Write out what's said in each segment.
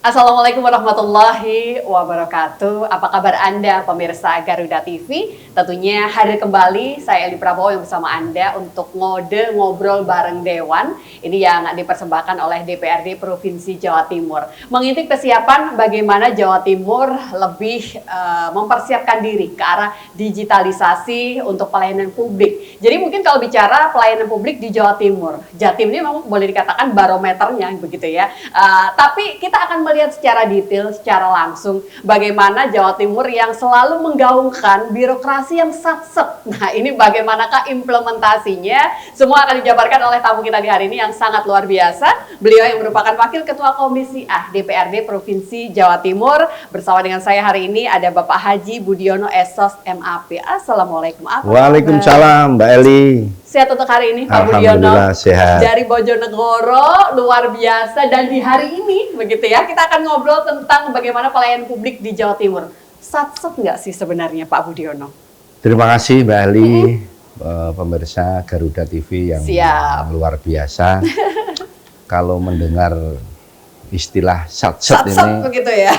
Assalamualaikum warahmatullahi wabarakatuh. Apa kabar Anda pemirsa Garuda TV? Tentunya hadir kembali saya Eli Prabowo yang bersama Anda untuk ngobrol bareng Dewan. Ini yang dipersembahkan oleh DPRD Provinsi Jawa Timur. Mengintip kesiapan bagaimana Jawa Timur lebih mempersiapkan diri ke arah digitalisasi untuk pelayanan publik. Jadi mungkin kalau bicara pelayanan publik di Jawa Timur, Jatim ini memang boleh dikatakan barometernya begitu ya. Tapi kita akan melihat secara detail, secara langsung bagaimana Jawa Timur yang selalu menggaungkan birokrasi yang satset. Nah, ini bagaimanakah implementasinya? Semua akan dijabarkan oleh tamu kita di hari ini yang sangat luar biasa. Beliau yang merupakan Wakil Ketua Komisi A DPRD Provinsi Jawa Timur. Bersama dengan saya hari ini ada Bapak Haji Budiono Esos MAP. Assalamualaikum. Waalaikumsalam Mbak Eli. Sehat untuk hari ini Pak Budiono. Alhamdulillah sehat. Dari Bojonegoro, luar biasa. Dan di hari ini begitu ya, kita akan ngobrol tentang bagaimana pelayanan publik di Jawa Timur. Satset nggak sih sebenarnya Pak Budiono? Terima kasih Mbak Eli, pemirsa Garuda TV yang luar biasa. Kalau mendengar istilah satset ini, begitu ya.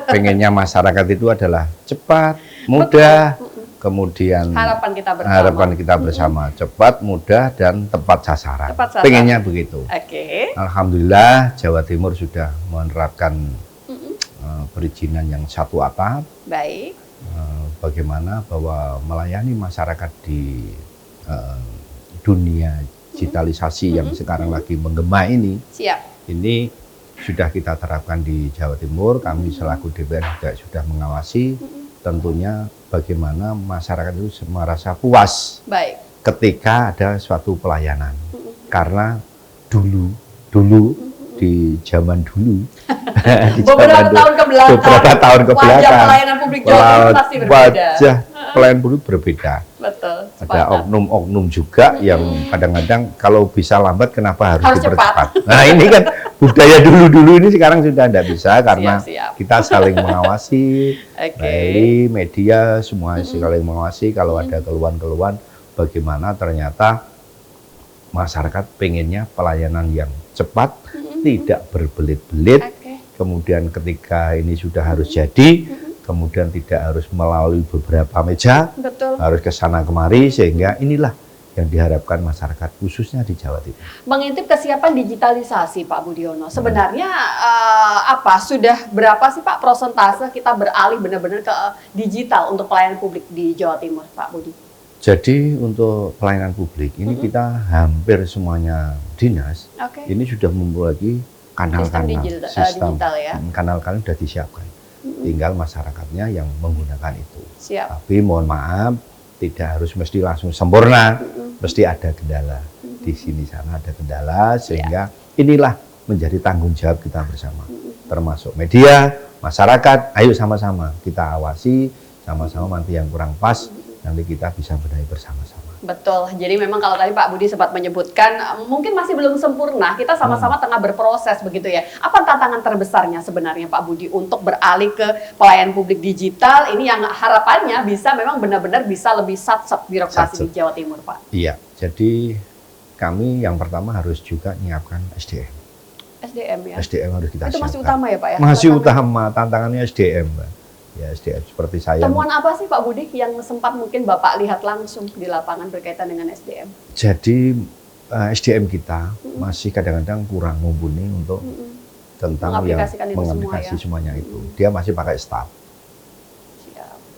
pengennya masyarakat itu adalah cepat, mudah, kemudian harapan kita bersama, cepat, mudah, dan tepat sasaran. Pengennya begitu. Alhamdulillah Jawa Timur sudah menerapkan perizinan yang satu atap. Baik. Bagaimana bahwa melayani masyarakat di dunia digitalisasi yang sekarang lagi menggema ini. Ini sudah kita terapkan di Jawa Timur. Kami selaku DPR juga sudah mengawasi. Tentunya bagaimana masyarakat itu merasa puas ketika ada suatu pelayanan. Karena dulu di zaman dulu beberapa tahun ke belakang wajah pelayanan publik Jawa Timur pasti berbeda. Wajah pelayanan publik berbeda. Betul. Ada oknum-oknum juga yang kadang-kadang kalau bisa lambat kenapa harus dipercepat. Nah ini kan budaya dulu-dulu ini sekarang sudah tidak bisa karena kita saling mengawasi, dari media semua saling mengawasi kalau ada keluhan-keluhan bagaimana ternyata masyarakat pengennya pelayanan yang cepat, tidak berbelit-belit, kemudian ketika ini sudah harus jadi, kemudian tidak harus melalui beberapa meja, harus ke sana kemari, sehingga inilah yang diharapkan masyarakat khususnya di Jawa Timur. Mengintip kesiapan digitalisasi Pak Budiono, sebenarnya sudah berapa sih Pak persentase kita beralih benar-benar ke digital untuk pelayanan publik di Jawa Timur Pak Budi? Jadi untuk pelayanan publik ini kita hampir semuanya dinas ini sudah memiliki kanal-kanal sistem digital ya. Kanal-kanal sudah disiapkan. Tinggal masyarakatnya yang menggunakan itu. Tapi mohon maaf tidak harus mesti langsung sempurna, mesti ada kendala. Di sini sana ada kendala sehingga inilah menjadi tanggung jawab kita bersama. Termasuk media, masyarakat, ayo sama-sama kita awasi, sama-sama nanti yang kurang pas nanti kita bisa benahi bersama-sama. Betul, jadi memang kalau tadi Pak Budi sempat menyebutkan mungkin masih belum sempurna, kita sama-sama tengah berproses begitu ya. Apa tantangan terbesarnya sebenarnya Pak Budi untuk beralih ke pelayanan publik digital ini yang harapannya bisa memang benar-benar bisa lebih satset birokrasi di Jawa Timur Pak? Iya, jadi kami yang pertama harus juga menyiapkan SDM. SDM ya? SDM harus kita siapkan. Itu masih utama ya Pak ya? Masih utama, tantangannya SDM Pak. Ya, SDM seperti saya. Temuan apa sih Pak Budi yang sempat mungkin Bapak lihat langsung di lapangan berkaitan dengan SDM? Jadi SDM kita masih kadang-kadang kurang mumpuni untuk tentang yang mengaplikasi semuanya itu. Dia masih pakai staff.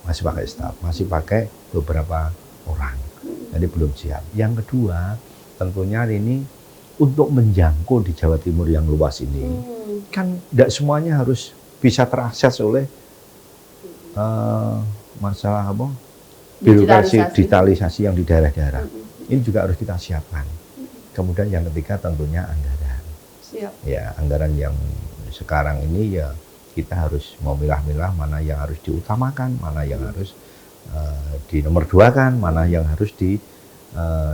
Masih pakai staff, masih pakai beberapa orang. Jadi belum siap. Yang kedua, tentunya ini untuk menjangkau di Jawa Timur yang luas ini, kan tidak semuanya harus bisa terakses oleh masalah apa? Birokrasi digitalisasi yang di daerah-daerah. Ini juga harus kita siapkan. Kemudian yang ketiga tentunya anggaran. Ya, anggaran yang sekarang ini ya kita harus memilah-milah mana yang harus diutamakan, mana yang harus di nomor 2 kan, mana yang harus di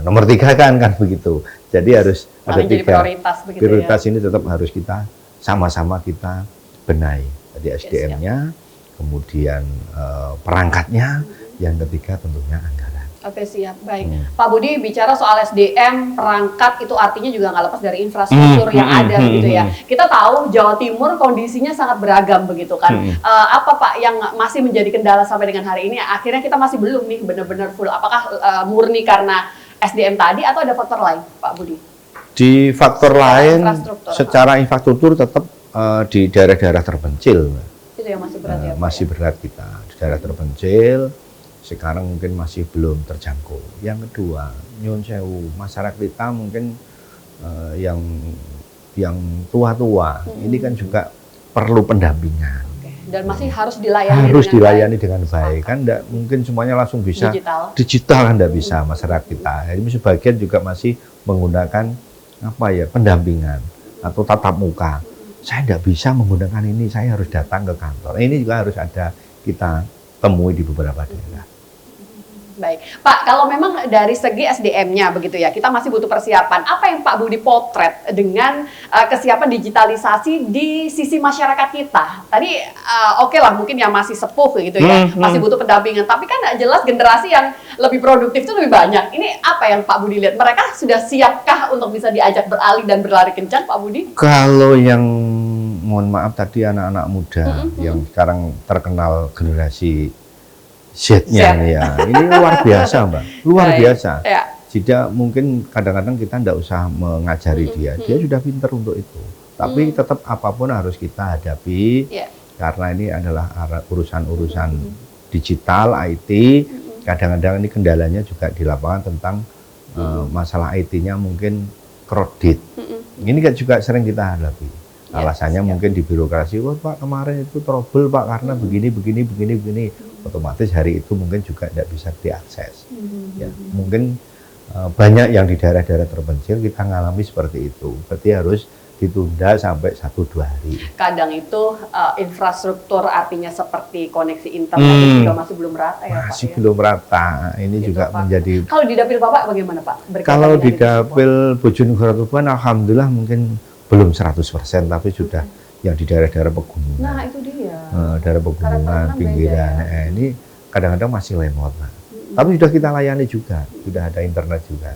nomor 3 kan begitu. Jadi harus ada 3 prioritas ini tetap harus kita sama-sama kita benahi. Jadi SDM-nya, kemudian perangkatnya, yang ketiga tentunya anggaran. Oke, siap, baik. Pak Budi, bicara soal SDM, perangkat itu artinya juga nggak lepas dari infrastruktur yang ada begitu ya. Kita tahu Jawa Timur kondisinya sangat beragam begitu kan. Apa Pak yang masih menjadi kendala sampai dengan hari ini? Akhirnya kita masih belum nih benar-benar full. Apakah murni karena SDM tadi atau ada faktor lain, Pak Budi? Di faktor lain, secara infrastruktur tetap di daerah-daerah terpencil. Itu yang masih berat ya? Masih berat kita di daerah terpencil. Sekarang mungkin masih belum terjangkau. Yang kedua, nyun sewu, masyarakat kita mungkin yang tua-tua, ini kan juga perlu pendampingan. Dan masih harus dilayani. Harus dilayani dengan baik. Kan enggak mungkin semuanya langsung bisa digital kan enggak bisa masyarakat kita. Jadi sebagian juga masih menggunakan apa ya, pendampingan atau tatap muka. Saya enggak bisa menggunakan ini, saya harus datang ke kantor. Ini juga harus ada kita temui di beberapa daerah. Baik, Pak, kalau memang dari segi SDM-nya begitu ya, kita masih butuh persiapan. Apa yang Pak Budi potret dengan kesiapan digitalisasi di sisi masyarakat kita? Tadi oke lah, mungkin yang masih sepuh gitu ya, masih butuh pendampingan. Tapi kan jelas generasi yang lebih produktif itu lebih banyak. Ini apa yang Pak Budi lihat? Mereka sudah siapkah untuk bisa diajak beralih dan berlari kencang, Pak Budi? Kalau yang, mohon maaf tadi anak-anak muda yang sekarang terkenal generasi Z-nya ya, ini luar biasa Mbak, luar biasa. Tidak mungkin kadang-kadang kita tidak usah mengajari dia sudah pinter untuk itu. Tapi tetap apapun harus kita hadapi, karena ini adalah urusan-urusan digital, IT. Kadang-kadang ini kendalanya juga di lapangan tentang masalah IT-nya mungkin kredit. Ini kan juga sering kita hadapi. Alasannya mungkin di birokrasi, wah Pak kemarin itu trouble Pak karena begini. Otomatis hari itu mungkin juga tidak bisa diakses. Ya, mungkin banyak yang di daerah-daerah terpencil kita ngalami seperti itu. Berarti harus ditunda sampai 1-2 hari. Kadang itu infrastruktur artinya seperti koneksi internet juga masih belum rata ya Pak? Masih belum rata. Ini gitu, juga Pak. Menjadi... Kalau di dapil Bapak bagaimana Pak? Kalau di dapil Bojonegoro Tuban alhamdulillah mungkin belum 100%, tapi sudah yang di daerah-daerah pegunungan. Nah itu dia. Daerah pegunungan, pinggiran. Ini kadang-kadang masih lemot. Tapi sudah kita layani juga, sudah ada internet juga.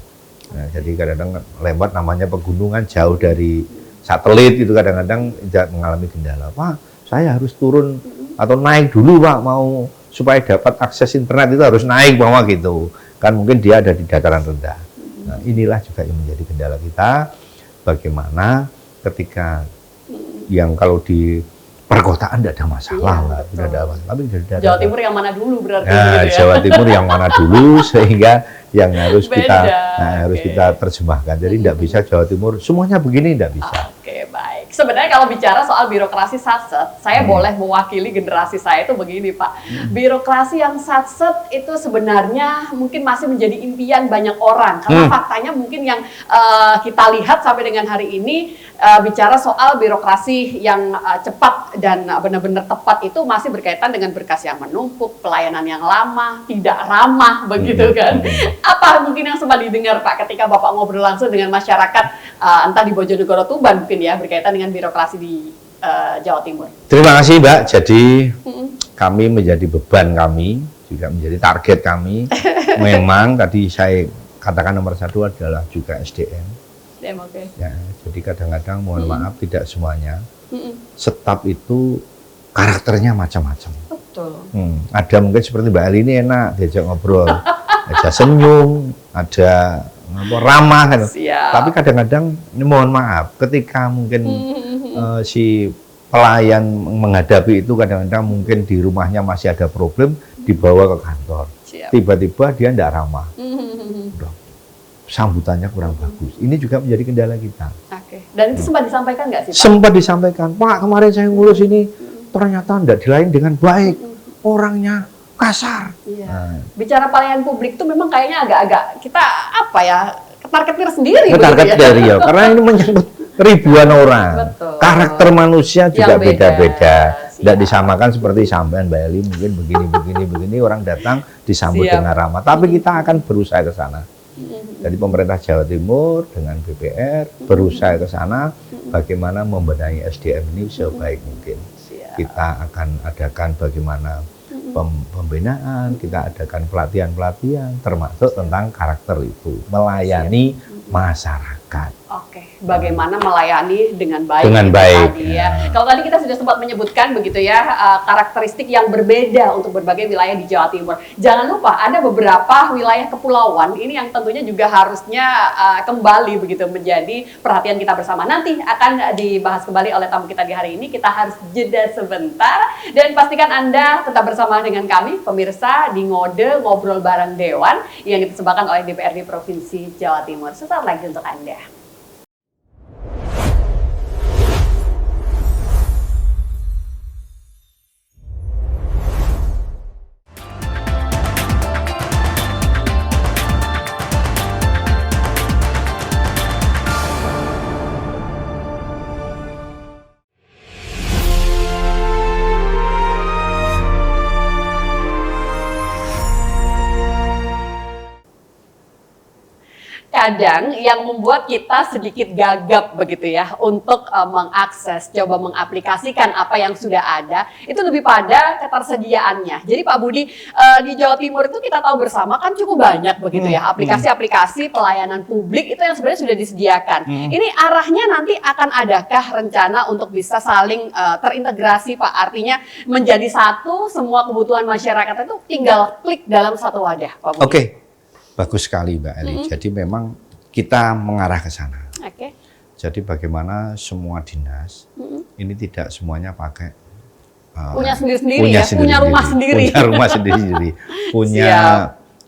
Nah, jadi kadang-kadang lemot namanya pegunungan jauh dari satelit itu kadang-kadang tidak mengalami kendala. Pak, saya harus turun atau naik dulu Pak, mau supaya dapat akses internet itu harus naik bawah gitu. Kan mungkin dia ada di dataran rendah. Nah, inilah juga yang menjadi kendala kita. Bagaimana ketika yang kalau di perkotaan tidak ada masalah lah, tidak ada masalah. Tapi Jawa Timur yang mana dulu berarti? Nah, gitu ya? Jawa Timur yang mana dulu sehingga yang harus kita terjemahkan. Jadi tidak bisa Jawa Timur semuanya begini, tidak bisa. Oke, baik. Sebenarnya kalau bicara soal birokrasi satset, saya boleh mewakili generasi saya itu begini Pak. Birokrasi yang satset itu sebenarnya mungkin masih menjadi impian banyak orang. Karena faktanya mungkin yang kita lihat sampai dengan hari ini, bicara soal birokrasi yang cepat dan benar-benar tepat itu masih berkaitan dengan berkas yang menumpuk, pelayanan yang lama, tidak ramah, begitu kan. Apa mungkin yang sempat didengar Pak ketika Bapak ngobrol langsung dengan masyarakat, entah di Bojonegoro Tuban mungkin ya, berkaitan dengan birokrasi di Jawa Timur? Terima kasih Mbak, jadi kami menjadi beban kami, juga menjadi target kami. Memang tadi saya katakan nomor 1 adalah juga SDM. Ya, jadi kadang-kadang mohon maaf tidak semuanya. Staf itu karakternya macam-macam. Betul. Ada mungkin seperti Mbak Ali ini enak diajak ngobrol, ada senyum, ada ramah kan. Tapi kadang-kadang ini mohon maaf ketika mungkin si pelayan menghadapi itu kadang-kadang mungkin di rumahnya masih ada problem, dibawa ke kantor. Tiba-tiba dia tidak ramah. Sambutannya kurang bagus. Ini juga menjadi kendala kita. Dan itu sempat disampaikan nggak sih Pak? Sempat disampaikan. Pak, kemarin saya ngurus ini ternyata tidak dilayani dengan baik. Orangnya kasar. Bicara pelayanan publik itu memang kayaknya agak-agak kita apa ya, targetnya sendiri. Target dari ya, karena ini menyangkut ribuan orang. Betul. Karakter manusia juga beda-beda. Tidak disamakan seperti sampean Mbak Eli mungkin begini orang datang disambut dengan ramah. Tapi kita akan berusaha ke sana. Dari pemerintah Jawa Timur dengan BPR berusaha ke sana bagaimana membenahi SDM ini sebaik mungkin. Kita akan adakan bagaimana pembinaan, kita adakan pelatihan-pelatihan, termasuk tentang karakter itu, melayani masyarakat. Oke, bagaimana melayani dengan baik? Dengan baik. Tadi ya. Kalau tadi kita sudah sempat menyebutkan begitu ya, karakteristik yang berbeda untuk berbagai wilayah di Jawa Timur. Jangan lupa ada beberapa wilayah kepulauan ini yang tentunya juga harusnya kembali begitu menjadi perhatian kita bersama. Nanti akan dibahas kembali oleh tamu kita di hari ini. Kita harus jeda sebentar dan pastikan Anda tetap bersama dengan kami pemirsa di Ngode Ngobrol Bareng Dewan yang dipersembahkan oleh DPRD Provinsi Jawa Timur. Sesaat lagi untuk Anda. Kadang yang membuat kita sedikit gagap begitu ya untuk mengakses, coba mengaplikasikan apa yang sudah ada, itu lebih pada ketersediaannya. Jadi Pak Budi, di Jawa Timur itu kita tahu bersama kan cukup banyak begitu ya, aplikasi-aplikasi pelayanan publik itu yang sebenarnya sudah disediakan. Ini arahnya nanti akan adakah rencana untuk bisa saling terintegrasi Pak? Artinya menjadi satu, semua kebutuhan masyarakat itu tinggal klik dalam satu wadah Pak Budi. Oke. Bagus sekali Mbak Eli. Jadi memang kita mengarah ke sana. Jadi bagaimana semua dinas ini tidak semuanya pakai punya sendiri-sendiri ya, punya rumah sendiri, punya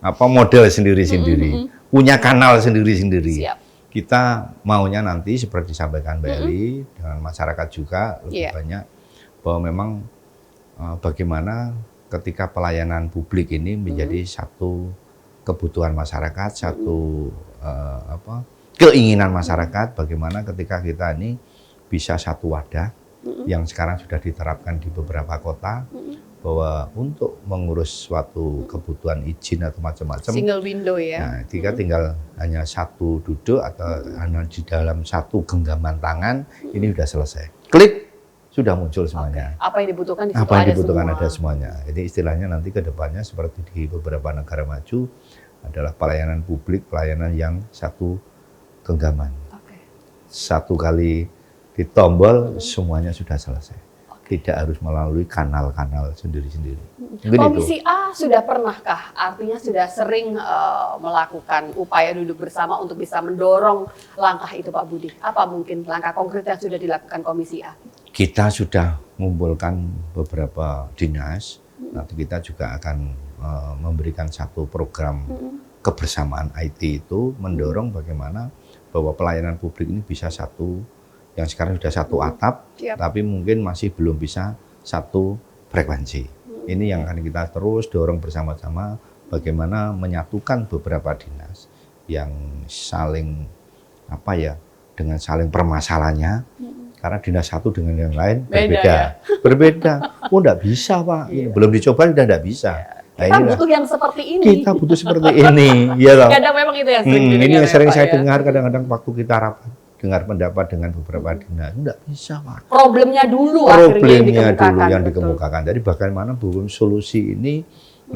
apa model sendiri-sendiri, punya kanal sendiri-sendiri. Kita maunya nanti seperti disampaikan Mbak Eli dengan masyarakat juga lebih banyak bahwa memang bagaimana ketika pelayanan publik ini menjadi satu kebutuhan masyarakat, satu keinginan masyarakat, bagaimana ketika kita ini bisa satu wadah yang sekarang sudah diterapkan di beberapa kota, bahwa untuk mengurus suatu kebutuhan izin atau macam-macam, single window ya. Nah, jika tinggal hanya satu duduk atau hanya di dalam satu genggaman tangan, ini sudah selesai. Klik, sudah muncul semuanya. Apa yang dibutuhkan di situ apa yang dibutuhkan semua. ada semuanya. Jadi istilahnya nanti ke depannya seperti di beberapa negara maju adalah pelayanan publik, pelayanan yang satu genggaman. Satu kali ditombol semuanya sudah selesai. Tidak harus melalui kanal-kanal sendiri-sendiri. Komisi A sudah pernahkah? Artinya sudah sering melakukan upaya duduk bersama untuk bisa mendorong langkah itu Pak Budi. Apa mungkin langkah konkret yang sudah dilakukan Komisi A? Kita sudah mengumpulkan beberapa dinas. Nanti kita juga akan memberikan satu program kebersamaan IT itu mendorong bagaimana bahwa pelayanan publik ini bisa satu, yang sekarang sudah satu atap, tapi mungkin masih belum bisa satu frekuensi. Ini yang akan kita terus dorong bersama-sama bagaimana menyatukan beberapa dinas yang saling dengan saling permasalahannya. Karena dinas satu dengan yang lain berbeda. Berbeda. Oh, enggak bisa, Pak. Belum dicoba sudah enggak bisa. Nah, kita butuh yang seperti ini. Kita butuh seperti ini. Ya, kadang memang itu yang sering ini yang sering saya dengar kadang-kadang waktu kita rapat. Dengar pendapat dengan beberapa dinas. Enggak bisa, Pak. Problemnya dulu yang dikemukakan. Jadi bagaimana belum solusi ini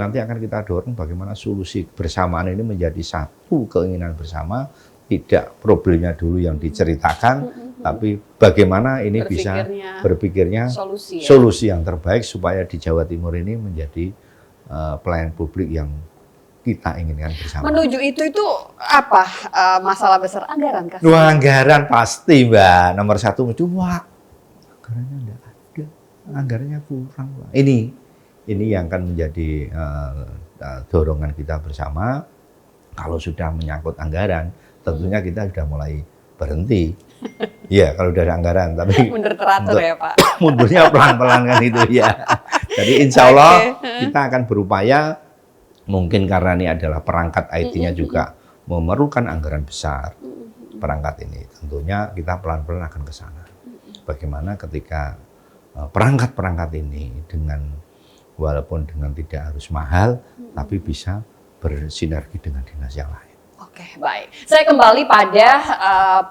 nanti akan kita dorong bagaimana solusi bersamaan ini menjadi satu keinginan bersama. Tidak problemnya dulu yang diceritakan, tapi bagaimana ini bisa berpikirnya solusi yang terbaik supaya di Jawa Timur ini menjadi pelayanan publik yang kita inginkan bersama. Menuju itu apa masalah besar anggaran kan? Anggaran pasti Mbak, nomor satu anggarannya enggak ada, anggarannya kurang Pak. Ini yang akan menjadi dorongan kita bersama. Kalau sudah menyangkut anggaran, tentunya kita sudah mulai berhenti. Ya, kalau udah ada anggaran, tapi mundur teratur ya Pak. Mundurnya pelan-pelan kan itu ya. Jadi insya Allah kita akan berupaya, mungkin karena ini adalah perangkat IT-nya juga memerlukan anggaran besar. Perangkat ini tentunya kita pelan-pelan akan ke sana. Bagaimana ketika perangkat-perangkat ini walaupun dengan tidak harus mahal, tapi bisa bersinergi dengan dinas yang lain. Oke, baik. Saya kembali pada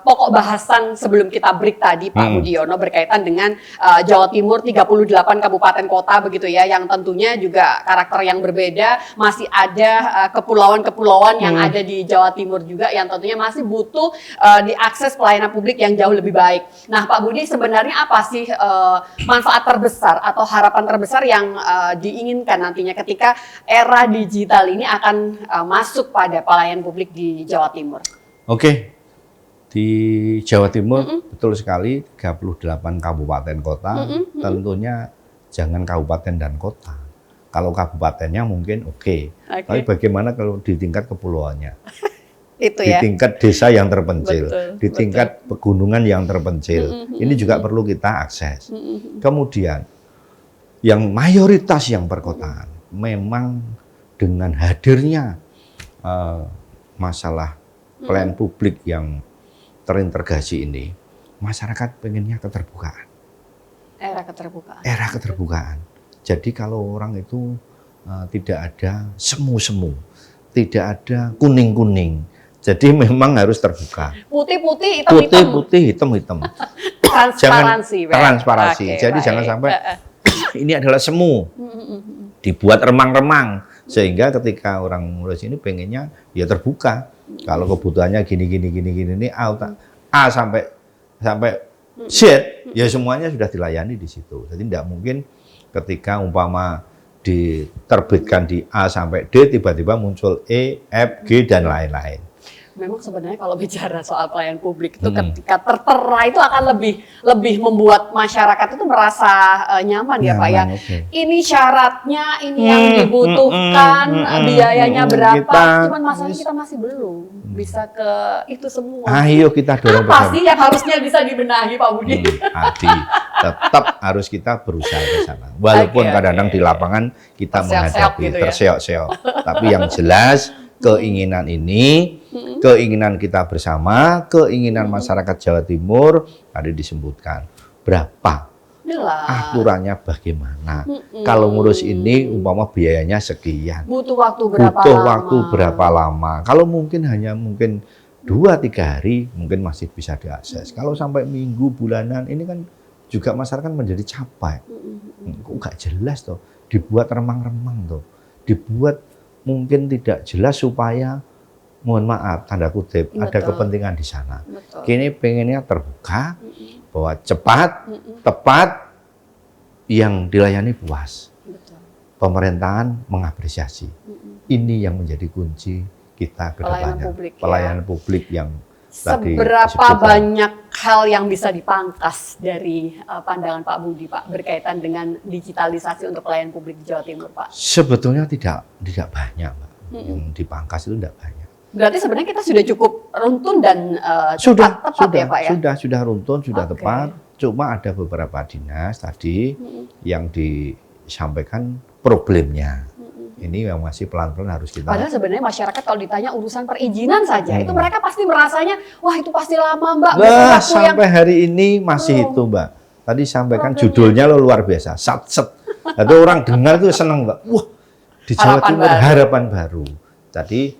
pokok bahasan sebelum kita break tadi, Pak Budiono, berkaitan dengan Jawa Timur 38 kabupaten kota begitu ya, yang tentunya juga karakter yang berbeda, masih ada kepulauan-kepulauan yang ada di Jawa Timur juga yang tentunya masih butuh diakses pelayanan publik yang jauh lebih baik. Nah, Pak Budi, sebenarnya apa sih manfaat terbesar atau harapan terbesar yang diinginkan nantinya ketika era digital ini akan masuk pada pelayanan publik di Jawa Timur? Oke, di Jawa Timur betul sekali 38 kabupaten kota, tentunya jangan kabupaten dan kota. Kalau kabupatennya mungkin oke. Tapi bagaimana kalau di tingkat kepulauannya? Itu di ya. tingkat desa yang terpencil, Betul, di tingkat pegunungan yang terpencil. Ini juga perlu kita akses. Kemudian, yang mayoritas yang perkotaan, memang dengan hadirnya masalah pelayanan publik yang terintegrasi ini, masyarakat pengennya keterbukaan. Era keterbukaan. Era keterbukaan. Jadi kalau orang itu tidak ada semu-semu, tidak ada kuning-kuning. Jadi memang harus terbuka. Putih-putih, hitam-hitam. Putih-putih, hitam-hitam. Transparansi. Transparansi. Jadi jangan sampai ini adalah semu. Dibuat remang-remang. Sehingga ketika orang ngurus ini pengennya ya terbuka. Kalau kebutuhannya gini ini A sampai Z, ya semuanya sudah dilayani di situ. Jadi tidak mungkin ketika umpama diterbitkan di A sampai D tiba-tiba muncul E, F, G dan lain-lain. Memang sebenarnya kalau bicara soal pelayanan publik itu ketika tertera itu akan lebih membuat masyarakat itu merasa nyaman ya Pak ya. Okay. Ini syaratnya, ini yang dibutuhkan, biayanya berapa. Cuman masalahnya kita masih belum bisa ke itu semua. Ayo kita dorong bersama. Apa sih yang harusnya bisa dibenahi Pak Budi? Adi, tetap harus kita berusaha ke sana. Walaupun kadang-kadang di lapangan kita menghadapi gitu terseok-seok. Tapi yang jelas keinginan ini, keinginan kita bersama, keinginan masyarakat Jawa Timur tadi disebutkan. Berapa? Aturannya bagaimana? Kalau ngurus ini umpama biayanya sekian. Butuh waktu berapa lama? Kalau mungkin hanya 2-3 hari mungkin masih bisa diakses. Kalau sampai minggu, bulanan ini kan juga masyarakat menjadi capek. Kok nggak jelas toh? Dibuat remang-remang toh. Dibuat mungkin tidak jelas supaya mohon maaf tanda kutip ada kepentingan di sana. Kini pengennya terbuka bahwa cepat, tepat, yang dilayani puas. Pemerintahan mengapresiasi. Ini yang menjadi kunci kita ke depannya. Pelayanan publik yang seberapa banyak hal yang bisa dipangkas dari pandangan Pak Budi Pak berkaitan dengan digitalisasi untuk pelayanan publik di Jawa Timur Pak? Sebetulnya tidak banyak Pak. Yang dipangkas itu tidak banyak. Berarti sebenarnya kita sudah cukup runtun dan tepat ya Pak ya? Sudah runtun, sudah tepat. Cuma ada beberapa dinas tadi yang disampaikan problemnya. Ini yang masih pelan-pelan harus kita. Padahal sebenarnya masyarakat kalau ditanya urusan perizinan saja, itu mereka pasti merasanya, wah itu pasti lama Mbak. Nah, sampai hari ini masih itu Mbak. Tadi sampaikan judulnya lo luar biasa, Satset. Ada orang dengar itu senang Mbak. Wah, di Jawa Timur harapan baru. Tadi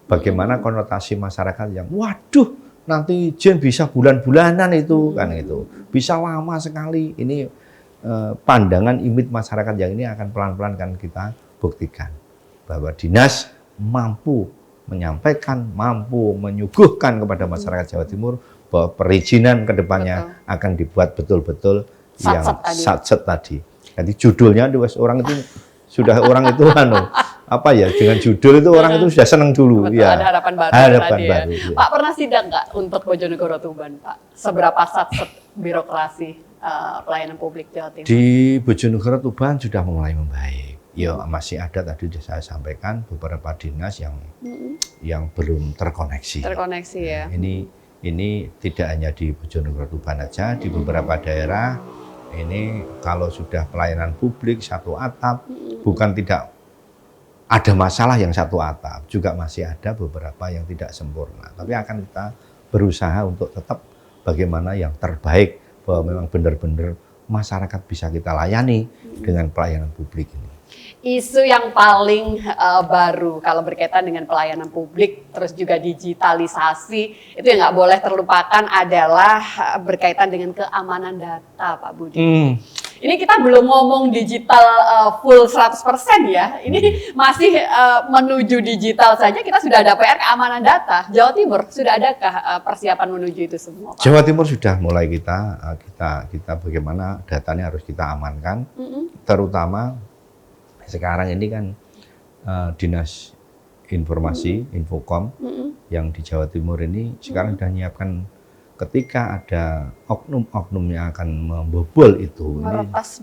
bagaimana konotasi masyarakat yang, waduh, nanti izin bisa bulan-bulanan itu kan itu, bisa lama sekali. Ini pandangan image masyarakat yang ini akan pelan-pelan kan kita buktikan bahwa dinas mampu menyampaikan, mampu menyuguhkan kepada masyarakat Jawa Timur bahwa perizinan ke depannya akan dibuat betul-betul yang satset tadi. Jadi judulnya orang itu sudah orang itu apa ya, dengan judul itu orang itu sudah senang dulu. Betul, ya. Ada harapan baru. Harapan baru. Ya. Pak pernah sidang nggak untuk Bojonegoro Tuban Pak? Seberapa satset birokrasi pelayanan publik Jawa Timur? Di Bojonegoro Tuban sudah mulai membaik. Ya masih ada tadi saya sampaikan beberapa dinas yang belum terkoneksi. Terkoneksi ya. Ini tidak hanya di Bojonegoro Tuban aja, di beberapa daerah ini kalau sudah pelayanan publik satu atap, bukan tidak ada masalah yang satu atap, juga masih ada beberapa yang tidak sempurna. Tapi akan kita berusaha untuk tetap bagaimana yang terbaik, bahwa memang benar-benar masyarakat bisa kita layani dengan pelayanan publik ini. Isu yang paling baru kalau berkaitan dengan pelayanan publik, terus juga digitalisasi, itu yang nggak boleh terlupakan adalah berkaitan dengan keamanan data, Pak Budi. Ini kita belum ngomong digital full 100% ya, ini masih menuju digital saja kita sudah ada PR keamanan data. Jawa Timur sudah adakah persiapan menuju itu semua, Pak? Jawa Timur sudah mulai kita bagaimana datanya harus kita amankan, terutama sekarang ini kan Dinas Informasi, Infokom yang di Jawa Timur ini sekarang sudah menyiapkan ketika ada oknum-oknum yang akan membobol itu,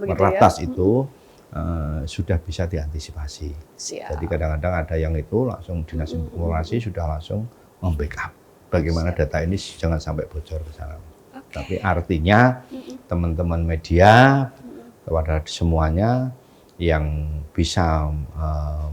meretas itu sudah bisa diantisipasi. Jadi kadang-kadang ada yang itu langsung Dinas Informasi sudah langsung membackup bagaimana data ini jangan sampai bocor ke sana. Tapi artinya teman-teman media kepada semuanya yang bisa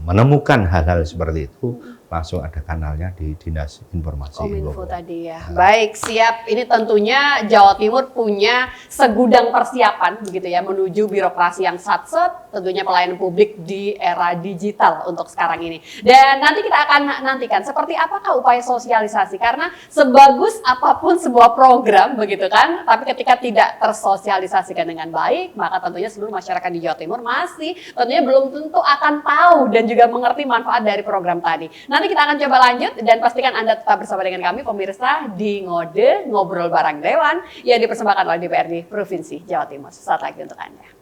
menemukan hal-hal seperti itu langsung ada kanalnya di Dinas Informasi. Kominfo tadi ya. Baik, siap. Ini tentunya Jawa Timur punya segudang persiapan begitu ya menuju birokrasi yang satset, tentunya pelayanan publik di era digital untuk sekarang ini. Dan nanti kita akan nantikan seperti apakah upaya sosialisasi, karena sebagus apapun sebuah program begitu kan, tapi ketika tidak tersosialisasikan dengan baik, maka tentunya seluruh masyarakat di Jawa Timur masih tentunya belum tentu akan tahu dan juga mengerti manfaat dari program tadi. Nanti kita akan coba lanjut dan pastikan Anda tetap bersama dengan kami pemirsa di Ngode Ngobrol Bareng Dewan yang dipersembahkan oleh DPRD Provinsi Jawa Timur. Sesaat lagi untuk Anda.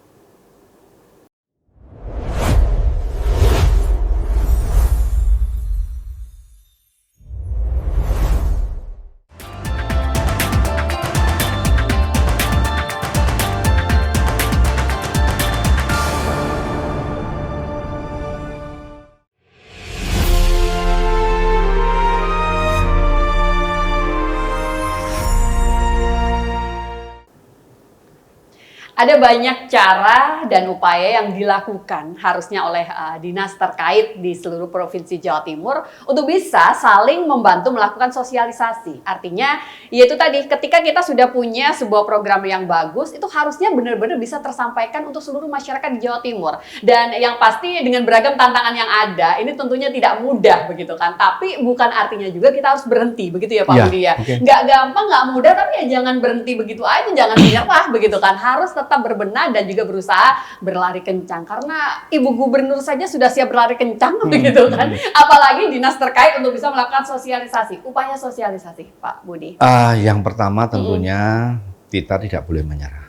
Ada banyak cara dan upaya yang dilakukan harusnya oleh dinas terkait di seluruh Provinsi Jawa Timur untuk bisa saling membantu melakukan sosialisasi. Artinya, yaitu tadi ketika kita sudah punya sebuah program yang bagus, itu harusnya benar-benar bisa tersampaikan untuk seluruh masyarakat di Jawa Timur. Dan yang pasti dengan beragam tantangan yang ada, ini tentunya tidak mudah begitu kan. Tapi bukan artinya juga kita harus berhenti, begitu ya Pak Budi ya. Nggak gampang, nggak mudah, tapi ya jangan berhenti begitu aja, jangan menyerah begitu kan. Harus tetap berbenah dan juga berusaha berlari kencang, karena Ibu Gubernur saja sudah siap berlari kencang begitu kan, apalagi dinas terkait untuk bisa melakukan sosialisasi. Upaya sosialisasi Pak Budi, yang pertama tentunya kita tidak boleh menyerah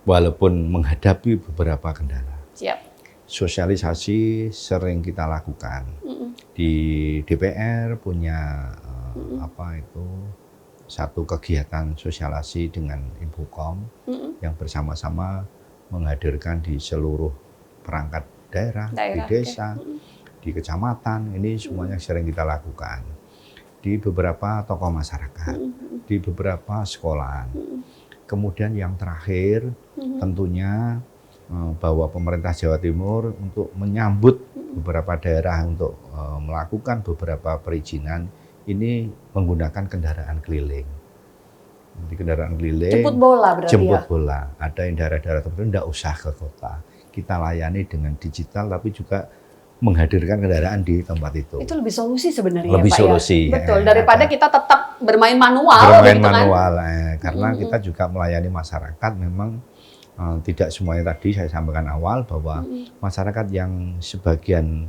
walaupun menghadapi beberapa kendala. Sosialisasi sering kita lakukan di DPR, punya satu kegiatan sosialisasi dengan Infokom yang bersama-sama menghadirkan di seluruh perangkat daerah di desa, di kecamatan, ini semuanya sering kita lakukan. Di beberapa tokoh masyarakat, di beberapa sekolahan. Kemudian yang terakhir tentunya bahwa pemerintah Jawa Timur untuk menyambut beberapa daerah untuk melakukan beberapa perizinan, ini menggunakan kendaraan keliling. Di kendaraan keliling, jemput bola berarti jemput bola. Ada yang daerah-daerah tertentu tidak usah ke kota. Kita layani dengan digital, tapi juga menghadirkan kendaraan di tempat itu. Itu lebih solusi sebenarnya, lebih Pak solusi, ya? Betul, daripada kita tetap bermain manual. Bermain manual, karena kita juga melayani masyarakat. Memang tidak semuanya tadi saya sampaikan awal bahwa masyarakat yang sebagian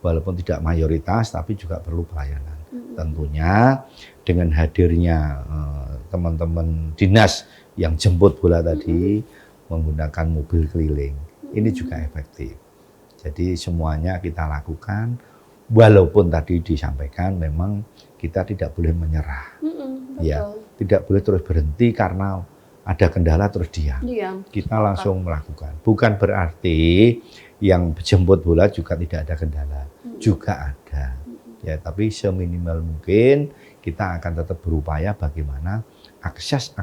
walaupun tidak mayoritas, tapi juga perlu pelayanan. Tentunya dengan hadirnya teman-teman dinas yang jemput bola tadi menggunakan mobil keliling, ini juga efektif. Jadi semuanya kita lakukan, walaupun tadi disampaikan memang kita tidak boleh menyerah, ya, tidak boleh terus berhenti karena ada kendala terus diam. Kita langsung melakukan. Bukan berarti yang jemput bola juga tidak ada kendala, juga ada. Ya, tapi seminimal mungkin kita akan tetap berupaya bagaimana akses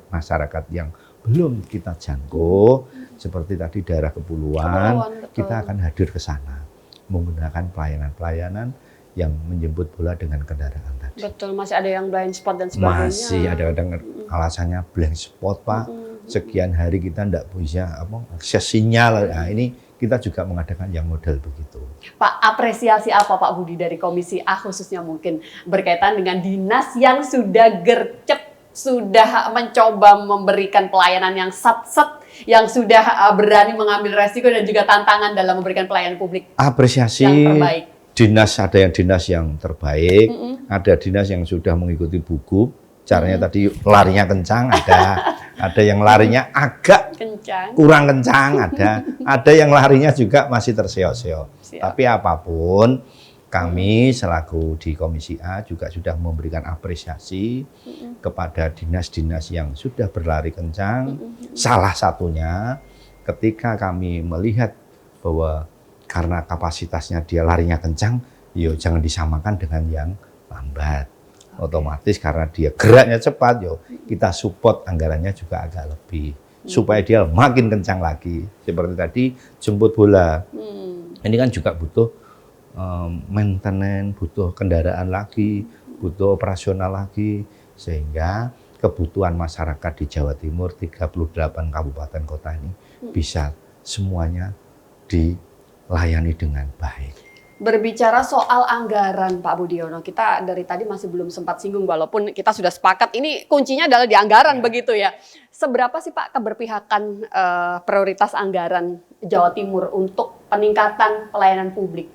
masyarakat yang belum kita jangkau, seperti tadi daerah kepulauan, kita akan hadir ke sana menggunakan pelayanan-pelayanan yang menjemput bola dengan kendaraan tadi. Betul, masih ada yang blind spot dan sebagainya. Masih ada alasannya blind spot, Pak. Sekian hari kita tidak bisa akses sinyal. Nah, ini kita juga mengadakan yang model begitu. Pak, apresiasi apa Pak Budi dari Komisi A khususnya mungkin berkaitan dengan dinas yang sudah gercep, sudah mencoba memberikan pelayanan yang sat-set, yang sudah berani mengambil resiko dan juga tantangan dalam memberikan pelayanan publik apresiasi yang terbaik. Dinas, ada yang dinas yang terbaik, ada dinas yang sudah mengikuti buku, caranya tadi larinya kencang, ada yang larinya agak kurang kencang, ada yang larinya juga masih terseok-seok. Tapi apapun, kami selaku di Komisi A juga sudah memberikan apresiasi kepada dinas-dinas yang sudah berlari kencang. Salah satunya ketika kami melihat bahwa karena kapasitasnya dia larinya kencang, yo jangan disamakan dengan yang lambat. Otomatis karena dia geraknya cepat, yo kita support anggarannya juga agak lebih supaya dia makin kencang lagi. Seperti tadi jemput bola, ini kan juga butuh maintenance, butuh kendaraan lagi, butuh operasional lagi, sehingga kebutuhan masyarakat di Jawa Timur 38 kabupaten kota ini bisa semuanya dilayani dengan baik. Berbicara soal anggaran Pak Budiono, kita dari tadi masih belum sempat singgung walaupun kita sudah sepakat ini kuncinya adalah di anggaran begitu ya. Seberapa sih Pak keberpihakan prioritas anggaran Jawa Timur untuk peningkatan pelayanan publik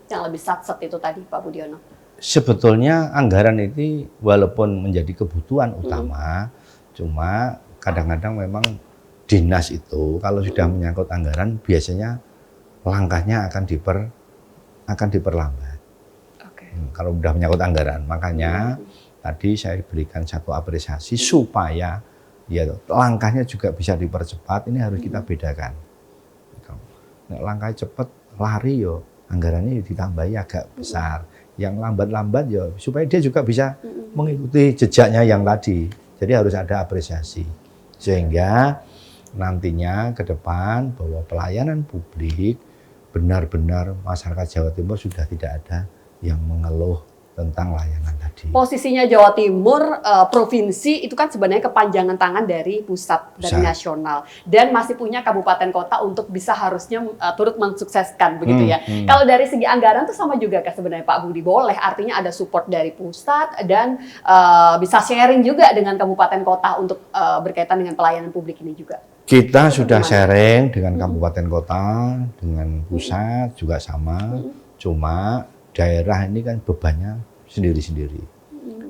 yang lebih sat-set itu tadi Pak Budiono? Sebetulnya anggaran itu walaupun menjadi kebutuhan utama, cuma kadang-kadang memang dinas itu kalau sudah menyangkut anggaran biasanya langkahnya akan diperlambat. Kalau sudah menyangkut anggaran, makanya tadi saya berikan satu apresiasi supaya ya langkahnya juga bisa dipercepat. Ini harus kita bedakan. Langkahnya cepat, lari yo anggarannya ditambahi agak besar. Yang lambat-lambat ya supaya dia juga bisa mengikuti jejaknya yang tadi. Jadi harus ada apresiasi sehingga nantinya ke depan bahwa pelayanan publik benar-benar masyarakat Jawa Timur sudah tidak ada yang mengeluh tentang layanan tadi. Posisinya Jawa Timur, provinsi itu kan sebenarnya kepanjangan tangan dari pusat, dari nasional. Dan masih punya kabupaten kota untuk bisa harusnya turut mensukseskan begitu ya. Kalau dari segi anggaran tuh sama juga kan sebenarnya Pak Budi, boleh artinya ada support dari pusat dan bisa sharing juga dengan kabupaten kota untuk berkaitan dengan pelayanan publik ini juga. Kita sudah sharing dengan kabupaten kota, dengan pusat juga sama. Cuma daerah ini kan bebannya sendiri-sendiri.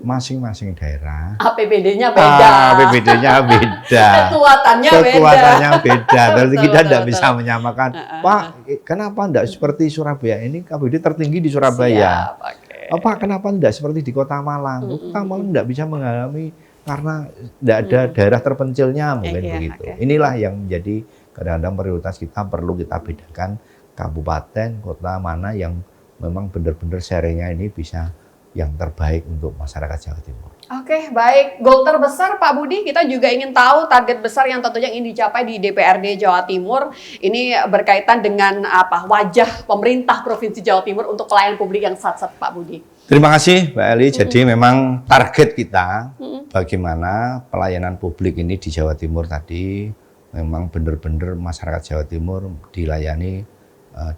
Masing-masing daerah. APBD-nya beda. APBD-nya beda. Kekuatannya beda. Berarti kita tidak bisa menyamakan. Pak, kenapa tidak seperti Surabaya? Ini APBD tertinggi di Surabaya. Pak, kenapa tidak seperti di Kota Malang? Kota Malang tidak bisa mengalami karena tidak ada daerah terpencilnya mungkin begitu. Inilah yang menjadi kadang-kadang prioritas kita, perlu kita bedakan kabupaten, kota mana yang memang benar-benar sharingnya ini bisa yang terbaik untuk masyarakat Jawa Timur. Oke, baik. Goal terbesar Pak Budi, kita juga ingin tahu target besar yang tentunya ingin dicapai di DPRD Jawa Timur. Ini berkaitan dengan apa? Wajah pemerintah Provinsi Jawa Timur untuk pelayanan publik yang sat-set Pak Budi. Terima kasih Mbak Eli. Jadi memang target kita bagaimana pelayanan publik ini di Jawa Timur tadi memang benar-benar masyarakat Jawa Timur dilayani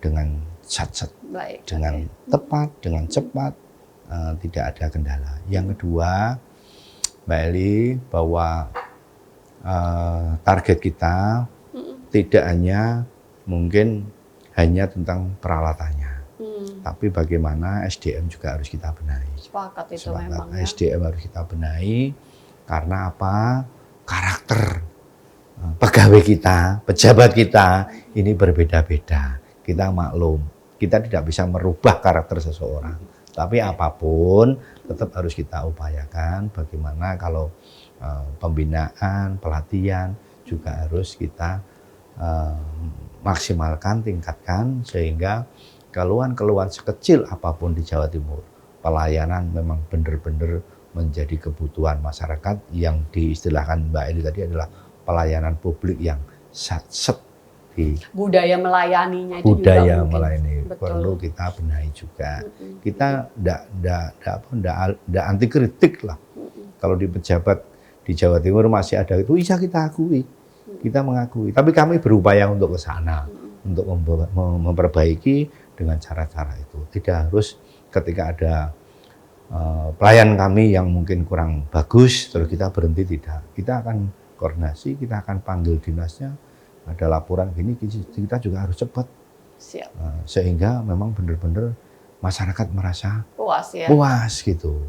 dengan sat-set, dengan tepat, dengan cepat, tidak ada kendala. Yang kedua, Mbak Eli, bahwa target kita tidak hanya mungkin hanya tentang peralatannya, tapi bagaimana SDM juga harus kita benahi. Sepakat itu memang ya. SDM harus kita benahi karena apa? Karakter pegawai kita, pejabat kita ini berbeda-beda. Kita maklum, kita tidak bisa merubah karakter seseorang. Tapi apapun tetap harus kita upayakan bagaimana kalau pembinaan, pelatihan juga harus kita maksimalkan, tingkatkan sehingga keluhan-keluhan sekecil apapun di Jawa Timur, pelayanan memang benar-benar menjadi kebutuhan masyarakat yang diistilahkan Mbak Eli tadi adalah pelayanan publik yang sat-set. Budaya melayaninya itu budaya juga melayani perlu kita benahi juga. Kita tidak anti kritik lah. Kalau di pejabat di Jawa Timur masih ada itu, bisa kita akui, kita mengakui. Tapi kami berupaya untuk ke sana. untuk memperbaiki dengan cara-cara itu. Tidak harus ketika ada pelayan kami yang mungkin kurang bagus, terus kita berhenti, tidak. Kita akan koordinasi, kita akan panggil dinasnya, ada laporan gini, kita juga harus cepat. Siap. Sehingga memang benar-benar masyarakat merasa puas ya. Puas gitu.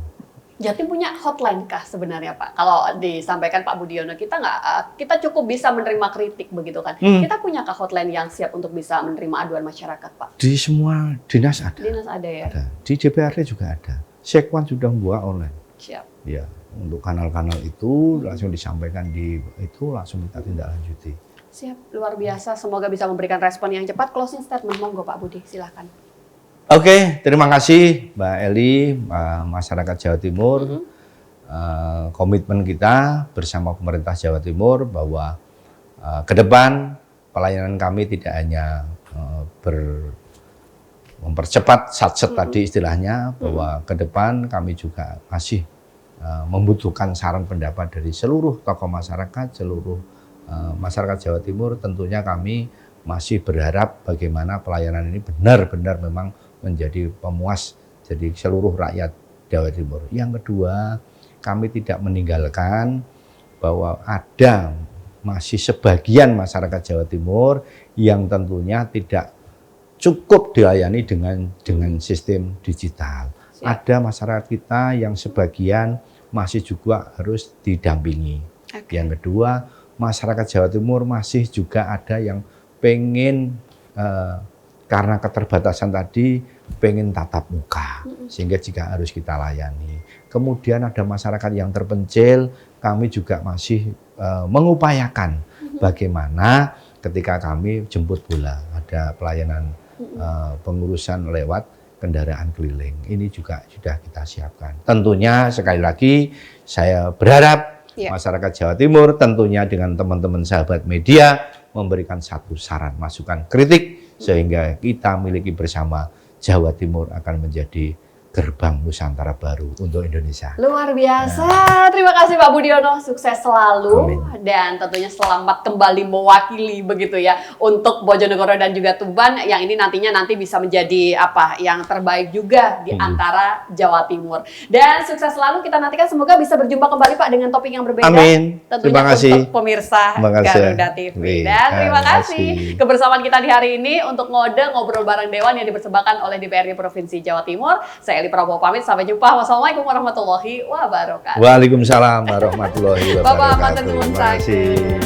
Jatim punya hotline kah sebenarnya Pak? Kalau disampaikan Pak Budiono, kita cukup bisa menerima kritik begitu kan? Kita punya kah hotline yang siap untuk bisa menerima aduan masyarakat Pak? Di semua dinas ada. Dinas ada ya? Ada. Di DPRD juga ada. Sekwan sudah membuat online. Siap. Ya, untuk kanal-kanal itu langsung disampaikan itu langsung kita tindak lanjuti. Siap, luar biasa. Semoga bisa memberikan respon yang cepat. Closing statement, monggo Pak Budi, silakan. Oke, terima kasih Mbak Eli, masyarakat Jawa Timur. Komitmen kita bersama pemerintah Jawa Timur bahwa ke depan pelayanan kami tidak hanya mempercepat satset tadi istilahnya, bahwa ke depan kami juga masih membutuhkan saran pendapat dari seluruh tokoh masyarakat, seluruh masyarakat Jawa Timur. Tentunya kami masih berharap bagaimana pelayanan ini benar-benar memang menjadi pemuas jadi seluruh rakyat Jawa Timur. Yang kedua, kami tidak meninggalkan bahwa ada masih sebagian masyarakat Jawa Timur yang tentunya tidak cukup dilayani dengan sistem digital. Siap. Ada masyarakat kita yang sebagian masih juga harus didampingi. Okay. Yang kedua, masyarakat Jawa Timur masih juga ada yang pengen karena keterbatasan tadi pengen tatap muka, sehingga jika harus kita layani. Kemudian ada masyarakat yang terpencil, kami juga masih mengupayakan bagaimana ketika kami jemput bola, ada pelayanan pengurusan lewat kendaraan keliling. Ini juga sudah kita siapkan. Tentunya sekali lagi saya berharap masyarakat Jawa Timur tentunya dengan teman-teman sahabat media memberikan satu saran, masukan, kritik, sehingga kita miliki bersama Jawa Timur akan menjadi gerbang Nusantara baru untuk Indonesia. Luar biasa. Terima kasih Pak Budiono, sukses selalu. Amin. Dan tentunya selamat kembali mewakili begitu ya untuk Bojonegoro dan juga Tuban yang ini nantinya bisa menjadi yang terbaik juga di antara Jawa Timur. Dan sukses selalu, kita nantikan semoga bisa berjumpa kembali Pak dengan topik yang berbeda. Amin. Tentunya terima kasih untuk pemirsa Garuda TV. Dan terima kasih kebersamaan kita di hari ini untuk ngobrol bareng Dewan yang dipersembahkan oleh DPRD Provinsi Jawa Timur. Saya Eli Prabowo pamit, sampai jumpa. Wassalamualaikum warahmatullahi wabarakatuh. Waalaikumsalam warahmatullahi wabarakatuh. Bapak, matur nuwun saking.